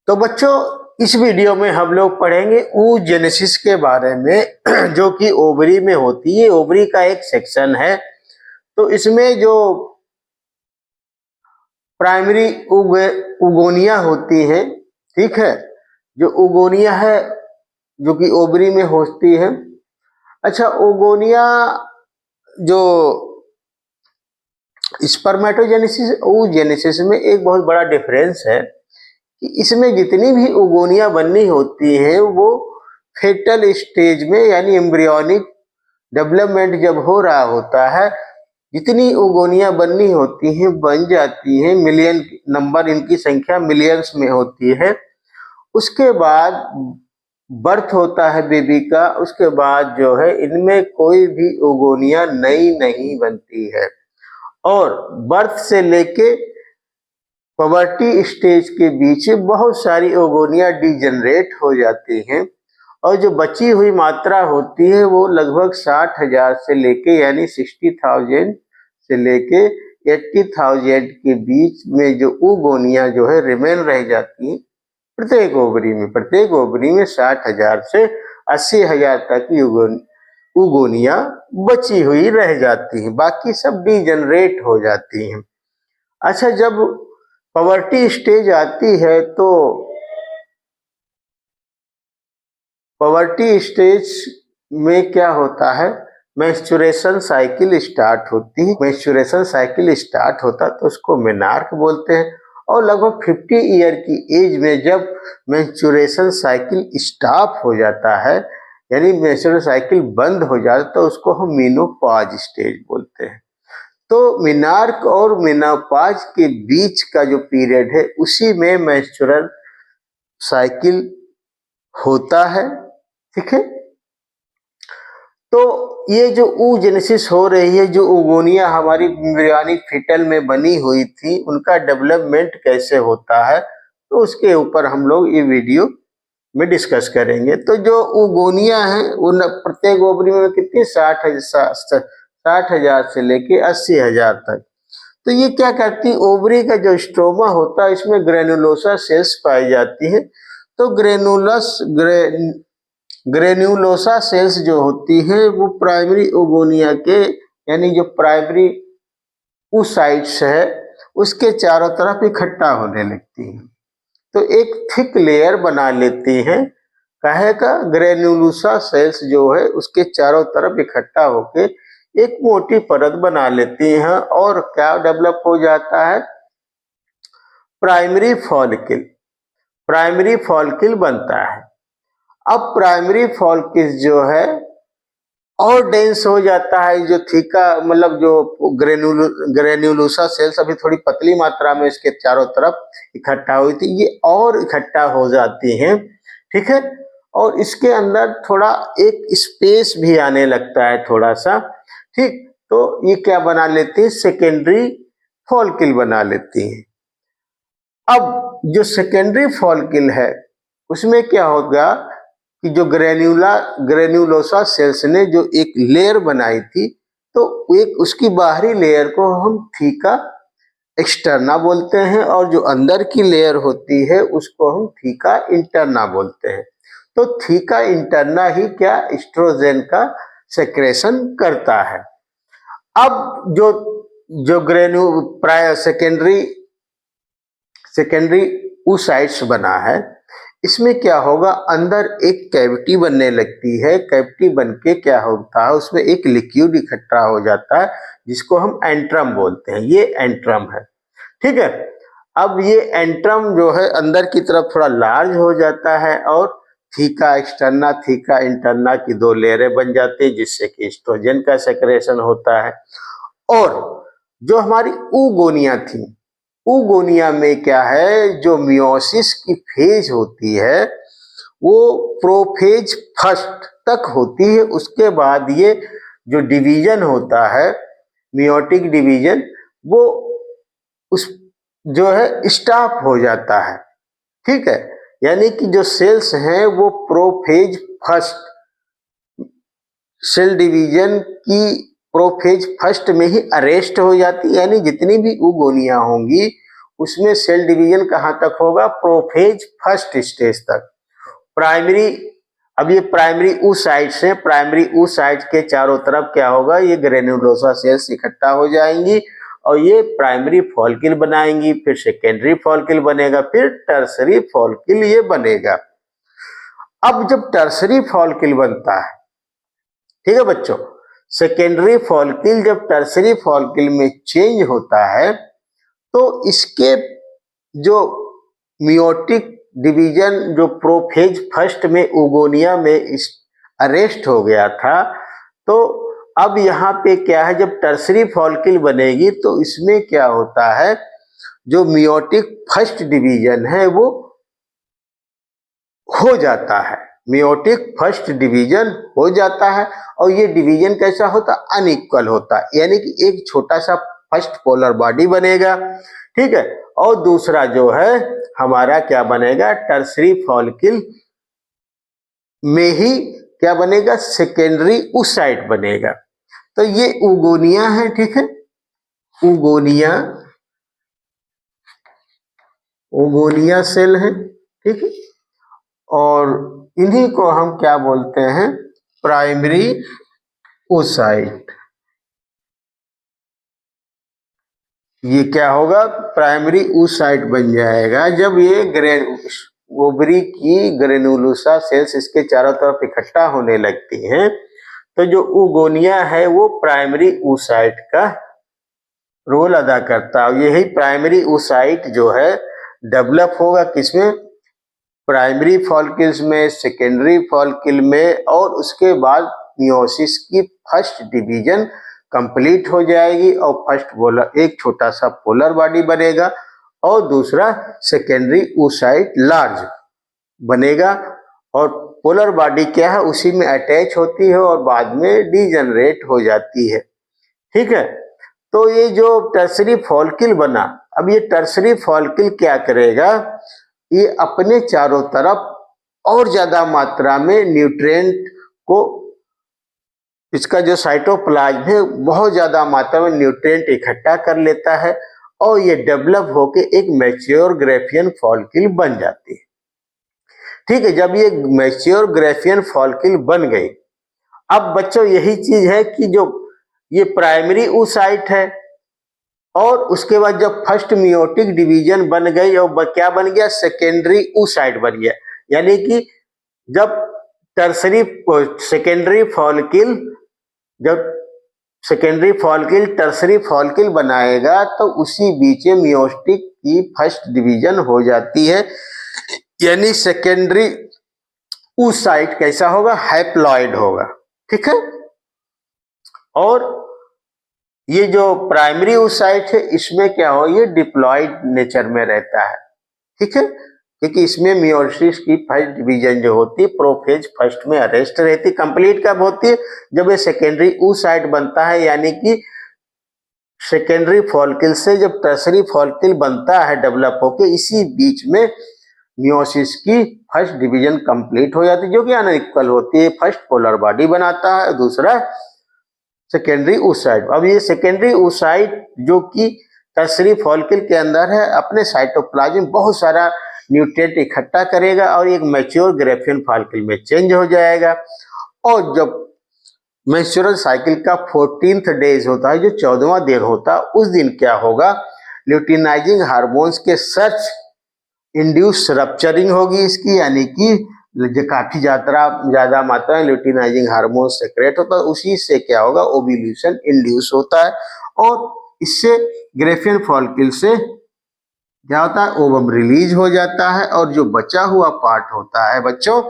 तो बच्चों इस वीडियो में हम लोग पढ़ेंगे oogenesis के बारे में जो कि ओवरी में होती है। ओवरी का एक सेक्शन है। तो इसमें जो प्राइमरी उगोनिया होती है, ठीक है, जो उगोनिया है जो कि ओवरी में होती है। अच्छा, ओगोनिया जो स्पर्मेटोजेनेसिस oogenesis में एक बहुत बड़ा डिफरेंस है कि इसमें जितनी भी उगोनिया बननी होती है वो फेटल स्टेज में यानी एम्ब्रियोनिक डेवलपमेंट जब हो रहा होता है, जितनी उगोनिया बननी होती हैं बन जाती हैं। मिलियन नंबर, इनकी संख्या मिलियंस में होती है। उसके बाद बर्थ होता है बेबी का, उसके बाद जो है इनमें कोई भी उगोनिया नई नहीं बनती है और बर्थ से लेके पवर्टी स्टेज के बीच बहुत सारी ओगोनिया डिजनरेट हो जाती हैं और जो बची हुई मात्रा होती है वो लगभग 60,000 से लेके यानी 60,000 से लेके 80,000 के बीच में जो ओगोनिया जो है रिमेन रह जाती है प्रत्येक ओवरी में 60,000 से 80,000 तक की उगोनिया बची हुई रह जाती है, बाकी सब डिजनरेट हो जाती हैं। अच्छा, जब पवर्टी स्टेज आती है तो पवर्टी स्टेज में क्या होता है, मेंस्ट्रुएशन साइकिल स्टार्ट होती है। मेंस्ट्रुएशन साइकिल स्टार्ट होता तो उसको मेनार्क बोलते हैं और लगभग 50 ईयर की एज में जब मेंस्ट्रुएशन साइकिल स्टॉप हो जाता है यानी मेंस्ट्रुएशन साइकिल बंद हो जाता है तो उसको हम मेनोपॉज स्टेज बोलते हैं। तो मेनार्क और मेनोपॉज के बीच का जो पीरियड है उसी में मेंस्ट्रुअल साइकिल होता है, ठीक है। तो ये जो oogenesis हो रही है, जो उगोनिया हमारी एम्ब्रियोनिक फीटल में बनी हुई थी, उनका डेवलपमेंट कैसे होता है तो उसके ऊपर हम लोग ये वीडियो में डिस्कस करेंगे। तो जो उगोनिया है वो प्रत्येक ओवरी में कितनी 60,000 से लेके 80,000 तक। तो ये क्या करती है, ओवरी का जो स्ट्रोमा होता है इसमें ग्रेनुलोसा सेल्स पाई जाती है। तो ग्रेन्युलोसा सेल्स जो होती है वो प्राइमरी ओगोनिया के यानी जो प्राइमरी oocytes है उसके चारों तरफ इकट्ठा होने लगती है। तो एक थिक लेयर बना लेती हैं, काहे का, ग्रेन्युलोसा सेल्स जो है उसके चारों तरफ इकट्ठा होके एक मोटी परत बना लेती हैं और क्या डेवलप हो जाता है, प्राइमरी फॉलिकल बनता है। अब प्राइमरी फॉलिकल जो है और डेंस हो जाता है, जो थीका मतलब जो ग्रेन्युलोसा सेल्स अभी थोड़ी पतली मात्रा में इसके चारों तरफ इकट्ठा हुई थी, ये और इकट्ठा हो जाती हैं, ठीक है। और इसके अंदर थोड़ा एक स्पेस भी आने लगता है थोड़ा सा, ठीक। तो ये क्या बना लेती है, सेकेंडरी फॉलिकल बना लेती है। अब जो सेकेंडरी फॉलिकल है उसमें क्या होगा कि जो ग्रेन्युलोसा सेल्स ने जो एक लेयर बनाई थी तो एक उसकी बाहरी लेयर को हम थीका एक्सटर्ना बोलते हैं और जो अंदर की लेयर होती है उसको हम थीका इंटरना बोलते हैं। तो थीका इंटरना ही क्या एस्ट्रोजन का सेक्रेशन करता है। अब जो सेकेंडरी oocytes बना है इसमें क्या होगा, अंदर एक कैविटी बनने लगती है। कैविटी बनके क्या होता है, उसमें एक लिक्विड इकट्ठा हो जाता है जिसको हम एंट्रम बोलते हैं। ये एंट्रम है, ठीक है। अब ये एंट्रम जो है अंदर की तरफ थोड़ा लार्ज हो जाता है और थीका एक्सटर्ना थीका इंटरना की दो लेयरें बन जाती है जिससे कि एस्ट्रोजन का सेक्रेशन होता है। और जो हमारी उगोनिया थी, उगोनिया में क्या है, जो मियोसिस की फेज होती है वो प्रोफेज फर्स्ट तक होती है। उसके बाद ये जो डिवीजन होता है, मियोटिक डिवीजन, वो उस जो है स्टॉप हो जाता है, ठीक है। यानी कि जो सेल्स हैं वो प्रोफेज फर्स्ट सेल डिवीजन की प्रोफेज फर्स्ट में ही अरेस्ट हो जाती है, यानी जितनी भी उगोनिया होंगी उसमें सेल डिवीजन कहाँ तक होगा? प्रोफेज फर्स्ट स्टेज तक। प्राइमरी, अब ये प्राइमरी oocytes है, प्राइमरी oocytes के चारों तरफ क्या होगा? ये ग्रेनुलोसा सेल्स इकट्ठा हो जाएंगी और ये प्राइमरी फॉलिकल बनाएंगी, फिर सेकेंडरी फॉलिकल बनेगा, फिर टर्सरी फॉलिकल ये बनेगा। अब जब टर्सरी फॉलिकल बनता है, ठीक है बच्चों, सेकेंडरी फॉलिकल जब टर्सरी फॉलिकल में चेंज होता है तो इसके जो मियोटिक डिवीजन जो प्रोफेज फर्स्ट में ओगोनिया में अरेस्ट हो गया था, तो अब यहाँ पे क्या है, जब टर्सरी फॉलिकल बनेगी तो इसमें क्या होता है, जो मियोटिक फर्स्ट डिवीजन है वो हो जाता है, मियोटिक फर्स्ट डिवीजन हो जाता है। और ये डिवीजन कैसा होता? अनइक्वल होता है, यानी कि एक छोटा सा फर्स्ट पोलर बॉडी बनेगा, ठीक है, और दूसरा जो है हमारा क्या बनेगा? टर्सरी फॉलिकल में ही क्या बनेगा? सेकेंडरी oocyte बनेगा। तो ये ओगोनिया है, ठीक है, ओगोनिया, ओगोनिया सेल है, ठीक है, और इन्हीं को हम क्या बोलते हैं? Primary oocyte। ये क्या होगा? प्राइमरी oocyte बन जाएगा जब ये ओवरी की ग्रेनुलोसा सेल्स इसके चारों तरफ इकट्ठा होने लगती हैं, तो जो ओगोनिया है वो प्राइमरी oocyte का रोल अदा करता है। यही प्राइमरी oocyte जो है डेवलप होगा किसमें? प्राइमरी फॉलिकल्स में, सेकेंडरी फॉलिकल में, और उसके बाद मियोसिस की फर्स्ट डिवीजन कंप्लीट हो जाएगी और फर्स्ट पोलर एक छोटा सा पोलर बॉडी बनेगा और दूसरा सेकेंडरी oocyte लार्ज बनेगा। और पोलर बॉडी क्या है? उसी में अटैच होती है और बाद में डीजनरेट हो जाती है, ठीक है। तो ये जो टर्सरी फॉलिकल बना, अब ये टर्सरी फॉलिकल क्या करेगा? ये अपने चारों तरफ और ज्यादा मात्रा में न्यूट्रिएंट को, इसका जो साइटोप्लाज्म है बहुत ज्यादा मात्रा में न्यूट्रिएंट इकट्ठा कर लेता है और ये डेवलप होके एक मैच्योर ग्राफियन फॉलिकल बन जाती है, ठीक है। जब ये मैच्योर ग्राफियन फॉलिकल बन गई, अब बच्चों यही चीज है कि जो ये प्राइमरी oocyte है और उसके बाद जब फर्स्ट मियोटिक डिवीजन बन गई और क्या बन गया? सेकेंडरी oocyte बन गया। यानी कि जब सेकेंडरी फॉलिकल जब सेकेंडरी फॉलिकल टर्सरी फॉलिकल बनाएगा तो उसी बीच में मियोटिक की फर्स्ट डिवीजन हो जाती है, यानी सेकेंडरी oocyte कैसा होगा? हैप्लॉइड होगा, ठीक है। और ये जो प्राइमरी oocyte है इसमें क्या हो? ये डिप्लॉइड नेचर में रहता है, ठीक है, क्योंकि इसमें मियोसिस की फर्स्ट डिवीजन जो होती है प्रोफेज फर्स्ट में अरेस्ट रहती है। कंप्लीट कब होती है? जब ये सेकेंडरी oocyte बनता है, यानी कि सेकेंडरी फॉलिकल से जब टर्सरी फॉलिकल बनता है डेवलप होके, इसी बीच में मियोसिस की फर्स्ट डिवीजन कंप्लीट हो जाती है, जो कि अनइक्वल होती है। फर्स्ट पोलर बॉडी बनाता है, दूसरा सेकेंडरी oocyte। अब ये सेकेंडरी oocyte जो कि टर्सरी फॉलिकल के अंदर है, अपने साइटोप्लाज्म बहुत सारा न्यूट्रिएंट इकट्ठा करेगा और एक मैच्योर ग्राफियन फॉलिकल में चेंज हो जाएगा। और जब मेंस्ट्रुअल साइकिल का 14th डेज होता है, जो 14वां दिन होता है, उस दिन क्या होगा? ल्यूटिनाइजिंग हार्मोन्स के सच इंड्यूस रप्चरिंग होगी इसकी, यानी कि काफी ज्यादा मात्रा में ल्यूटिनाइजिंग हार्मोन सेक्रेट होता है, उसी से क्या होगा? ओव्यूलेशन इंड्यूस होता है और इससे ग्राफियन फॉलिकल से क्या होता है? ओवम रिलीज हो जाता है और जो बचा हुआ पार्ट होता है बच्चों,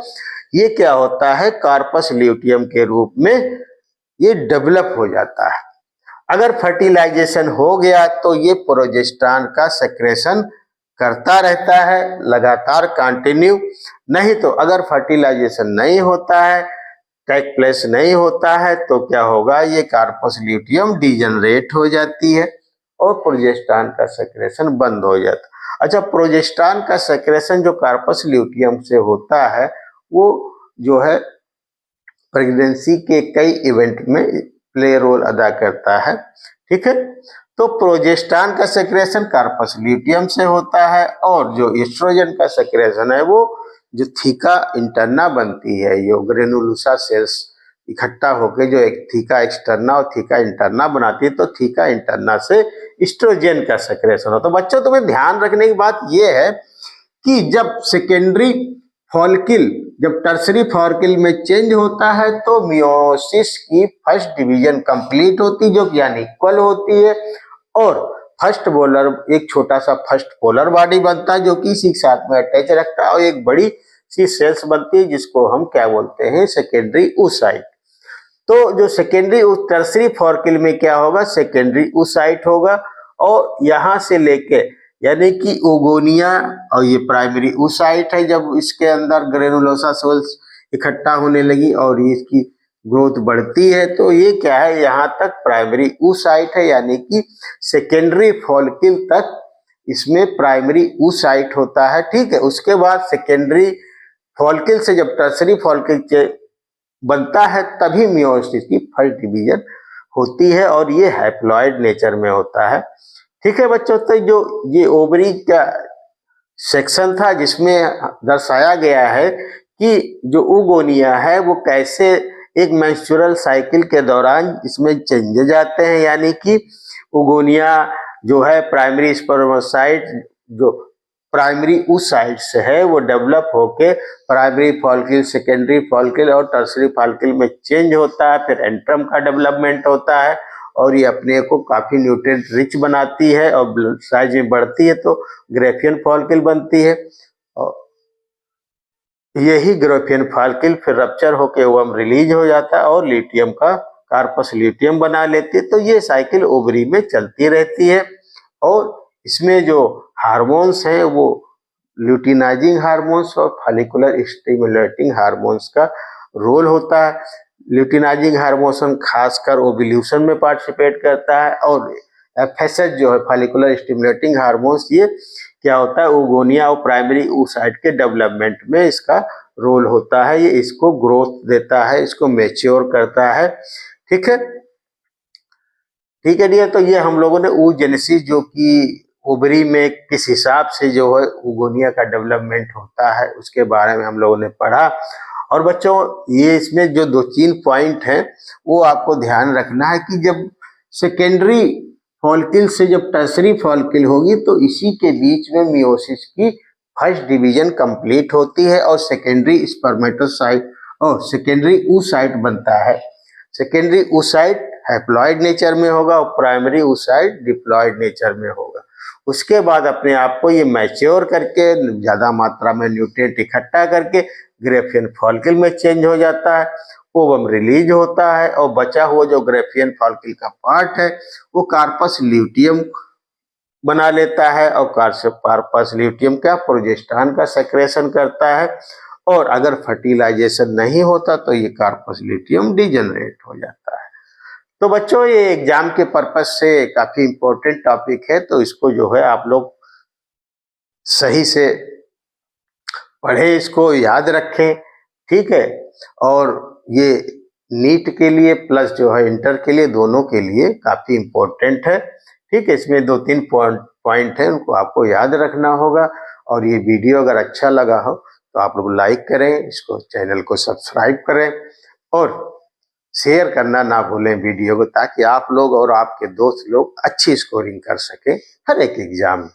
ये क्या होता है? कार्पस ल्यूटियम के रूप में ये डेवलप हो जाता है। अगर फर्टिलाइजेशन हो गया तो ये प्रोजेस्टेरॉन का सेक्रेशन करता रहता है लगातार कंटिन्यू। नहीं तो अगर फर्टिलाइजेशन नहीं होता है, टेक प्लेस नहीं होता है, तो क्या होगा? ये कार्पस ल्यूटियम डीजनरेट हो जाती है और प्रोजेस्टेरॉन का सेक्रेशन बंद हो जाता है। अच्छा, प्रोजेस्टेरॉन का सेक्रेशन जो कार्पस ल्यूटियम से होता है वो जो है प्रेगनेंसी के कई इवेंट में प्ले रोल अदा करता है, ठीक है। तो प्रोजेस्टेरॉन का सेक्रेशन कार्पस ल्यूटियम से होता है और जो एस्ट्रोजन का सेक्रेशन है वो जो थीका इंटरना बनती है, ये ग्रेनुलोसा सेल्स इकट्ठा होकर जो एक थीका एक्सटर्ना और थीका इंटरना बनाती है, तो थीका इंटरना से एस्ट्रोजन का सेक्रेशन हो। तो बच्चों तुम्हें ध्यान रखने की बात यह है कि जब सेकेंडरी फॉलिकल जब टर्सरी फॉलिकल में चेंज होता है तो मियोसिस की फर्स्ट डिवीजन कंप्लीट होती है, जो कि यानी इक्वल होती है, और फर्स्ट पोलर एक छोटा सा फर्स्ट पोलर बॉडी बनता है जो कि इसी के साथ में अटैच रखता है, और एक बड़ी सी सेल्स बनती है जिसको हम क्या बोलते हैं, सेकेंडरी oocyte। तो जो सेकेंडरी टर्सरी फॉलिकल में क्या होगा, सेकेंडरी oocyte होगा, और यहां से लेके यानी कि ओगोनिया, और ये प्राइमरी oocyte है। जब इसके अंदर ग्रेनुलोसा सेल्स इकट्ठा होने लगी और इसकी ग्रोथ बढ़ती है तो ये क्या है, यहाँ तक प्राइमरी oocyte है, यानी कि सेकेंडरी फॉलिकल तक इसमें प्राइमरी oocyte होता है। ठीक है, उसके बाद सेकेंडरी फॉलिकल से जब टर्सरी फॉलिकल बनता है तभी मियोसिस की फर्स्ट डिवीजन होती है, और ये हैप्लॉइड नेचर में होता है। ठीक है बच्चों, तो जो ये ओवरी का सेक्शन था जिसमें दर्शाया गया है कि जो oogonia है वो कैसे एक मेंस्ट्रुअल साइकिल के दौरान इसमें चेंजेज आते हैं, यानी कि oogonia जो है प्राइमरी स्पर्मेटोसाइट जो प्राइमरी oocyte से है वो डेवलप होके प्राइमरी फॉलिकल, सेकेंडरी फॉलिकल और टर्सरी फॉलिकल में चेंज होता है, फिर एंट्रम का डेवलपमेंट होता है, और ये अपने को काफी न्यूट्रिएंट रिच बनाती है और साइज में बढ़ती है तो ग्रेफियन फॉलिकल बनती है, और यही ग्रेफियन फॉलिकल फिर रप्चर होके ओवम रिलीज हो जाता है और ल्यूटियम का कार्पस ल्यूटियम बना लेती है। तो ये साइकिल ओवरी में चलती रहती है, और इसमें जो हार्मोन्स हैं वो ल्यूटिनाइजिंग हार्मोन्स और फॉलिकुलर स्टिमुलेटिंग हार्मोन्स का रोल होता है। ल्यूटिनाइजिंग हार्मोन खासकर ओव्यूलेशन में पार्टिसिपेट करता है, और एफएसएच जो है फॉलिकुलर स्टिमुलेटिंग हार्मोन्स, ये क्या होता है, oogonia और प्राइमरी oocyte के डेवलपमेंट में इसका रोल होता है। ये इसको ग्रोथ देता है, इसको मैच्योर करता है। ठीक है, ठीक है डियर, तो ये हम लोगों ने oogenesis जो कि ओवरी में किस हिसाब से जो है oogonia का डेवलपमेंट होता है उसके बारे में हम लोगों ने पढ़ा। और बच्चों ये इसमें जो 2-3 पॉइंट हैं वो आपको ध्यान रखना है कि जब सेकेंडरी फॉलिकल से जब टर्सरी फॉलिकल होगी तो इसी के बीच में मियोसिस की फर्स्ट डिवीजन कंप्लीट होती है और सेकेंडरी स्पर्मेटोसाइट और सेकेंडरी oocyte बनता है। सेकेंडरी oocyte हैप्लॉइड नेचर में होगा और प्राइमरी oocyte डिप्लॉइड नेचर में होगा। उसके बाद अपने आप को ये मैच्योर करके ज्यादा मात्रा में न्यूट्रिएंट इकट्ठा करके ग्रेफियन फॉलिकल में चेंज हो जाता है, ओवम रिलीज होता है, और बचा हुआ जो ग्रेफियन फॉलिकल का पार्ट है वो कार्पस ल्यूटियम बना लेता है, और कार्पस ल्यूटियम क्या प्रोजेस्टेरॉन का सेक्रेशन करता है, और अगर फर्टिलाइजेशन नहीं होता तो ये कार्पस ल्यूटियम डिजेनरेट हो जाता है। तो बच्चों ये एग्जाम के पर्पस से काफी इंपॉर्टेंट टॉपिक है, तो इसको जो है आप लोग सही से पढ़े, इसको याद रखें। ठीक है, और ये नीट के लिए प्लस जो है इंटर के लिए, दोनों के लिए काफी इंपॉर्टेंट है। ठीक है, इसमें 2-3 पॉइंट है उनको आपको याद रखना होगा। और ये वीडियो अगर अच्छा लगा हो तो आप लोग लाइक करें, इसको चैनल को सब्सक्राइब करें और शेयर करना ना भूलें वीडियो को, ताकि आप लोग और आपके दोस्त लोग अच्छी स्कोरिंग कर सकें हर एक एग्जाम में।